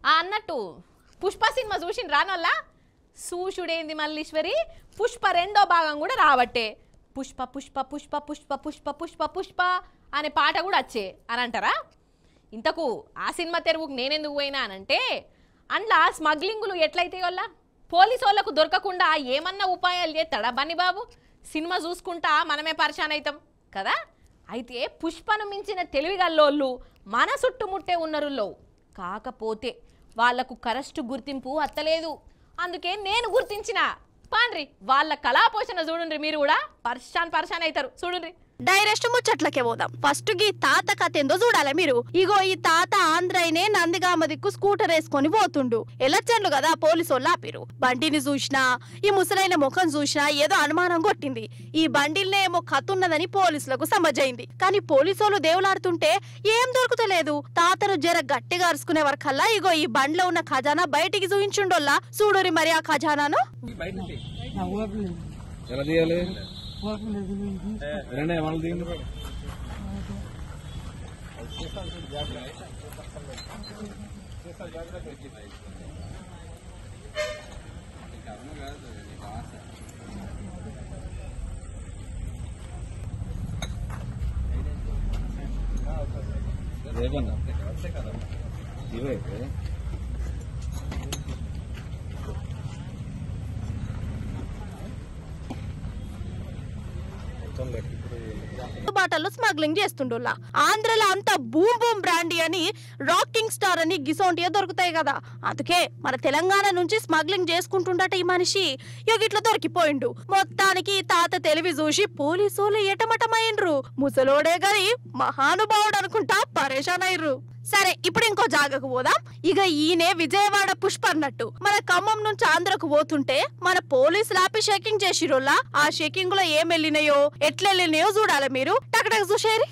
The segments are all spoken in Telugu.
అన్నట్టు పుష్ప సినిమా చూసిన రానోళ్ళ సూషుడేంది మల్లీశ్వరి పుష్ప రెండో భాగం కూడా రావట్టే పుష్ప పుష్ప పుష్ప పుష్ప పుష్ప పుష్ప పుష్ప అనే పాట కూడా వచ్చే అని అంటారా ఇంతకు ఆ సినిమా తెరువుకు నేనెందుకు పోయినా అనంటే అందులో స్మగ్లింగులు ఎట్లయితే వాళ్ళ పోలీసు వాళ్ళకు దొరకకుండా ఏమన్నా ఉపాయాలు చేస్తాడా బన్నీ బాబు సినిమా చూసుకుంటా మనమే పరిశాన్ అవుతాం కదా అయితే పుష్పను మించిన తెలివిగల్లోళ్ళు మన చుట్టుముట్టే ఉన్నరుల్లో కాకపోతే వాళ్లకు కరెక్ట్ గుర్తింపు అత్తలేదు అందుకే నేను గుర్తించిన పాండ్రి వాళ్ళ కళాపోషణ చూడండి మీరు కూడా పరిశాన్ అవుతారు చూడండి డైరెక్ట్ ముచ్చట్లకే పోదాం ఫస్ట్ గీ తాత కథ ఏందో చూడాలి మీరు ఇగో ఈ తాత ఆంధ్రైనే నందిగామ దిక్కు స్కూటర్ వేసుకొని పోతుండు ఎలచ్చన్లు కదా పోలీసు వాళ్ళు ఆపిరు బండిని చూసినా ఈ ముసలైన ముఖం చూసినా ఏదో అనుమానం కొట్టింది ఈ బండిల్నే ఏమో కథ ఉన్నదని పోలీసులకు సమజైంది కానీ పోలీసు వాళ్ళు దేవులాడుతుంటే ఏం దొరుకుతలేదు తాతను జర గట్టిగా అరుచుకునే వరకల్లా ఇగో ఈ బండిలో ఉన్న ఖజానా బయటికి చూయించుండోల్లా చూడురి మరి ఆ ఖజానాను బాటల్లో స్మగ్లింగ్ చేస్తుండోలా ఆంధ్రలో అంతా బూమ్ బూమ్ బ్రాండీ అని రాకింగ్ స్టార్ అని గిసోంటియా దొరుకుతాయి కదా అందుకే మన తెలంగాణ నుంచి స్మగ్లింగ్ చేసుకుంటుండట ఈ మనిషి ఇట్లా దొరికిపోయిండు మొత్తానికి తాత తెలివి చూసి పోలీసులు ఎటమటమైండ్రు ముసలోడే గాని మహానుభావుడు అనుకుంటా పరేషాన్ అయ్యారు సరే ఇప్పుడు ఇంకో జాగకు పోదాం ఇక ఈయనే విజయవాడ పుష్ప అన్నట్టు మన ఖమ్మం నుంచి ఆంధ్రకు పోతుంటే మన పోలీసులు ఆపి షెకింగ్ చేసిరోల్లా ఆ షెకింగ్ లో ఏం వెళ్ళినాయో ఎట్లా వెళ్ళినాయో చూడాలి మీరు టక్ చూసేరి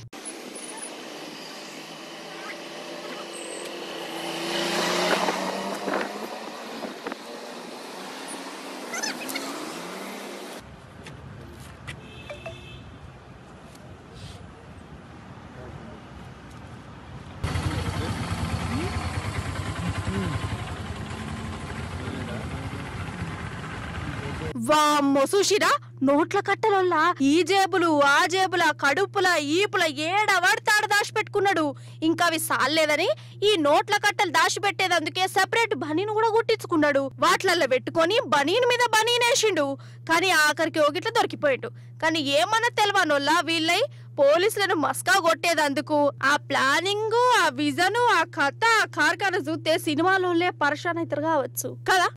వామ్మో చూసిరా నోట్ల కట్టలల్లా ఈ జేబులు ఆ జేబుల కడుపుల ఈపుల ఏడవాడు దాచిపెట్టుకున్నాడు ఇంకా అవి సాలేదని ఈ నోట్ల కట్టలు దాచిపెట్టేది అందుకే సెపరేట్ బనీను కూడా కుట్టించుకున్నాడు వాటిలల్లో పెట్టుకొని బనీన్ మీద బనీన్ వేసిండు కానీ ఆఖరికి ఒకట్లా దొరికిపోయాడు కానీ ఏమన్నా తెలవనోల్లా వీళ్ళై పోలీసులను మస్కా కొట్టేదందుకు ఆ ప్లానింగ్ ఆ విజన్ ఆ కథ ఆ కార్ఖానా చూస్తే సినిమాలోనే పరేషాన్ అవుతారు కావచ్చు కదా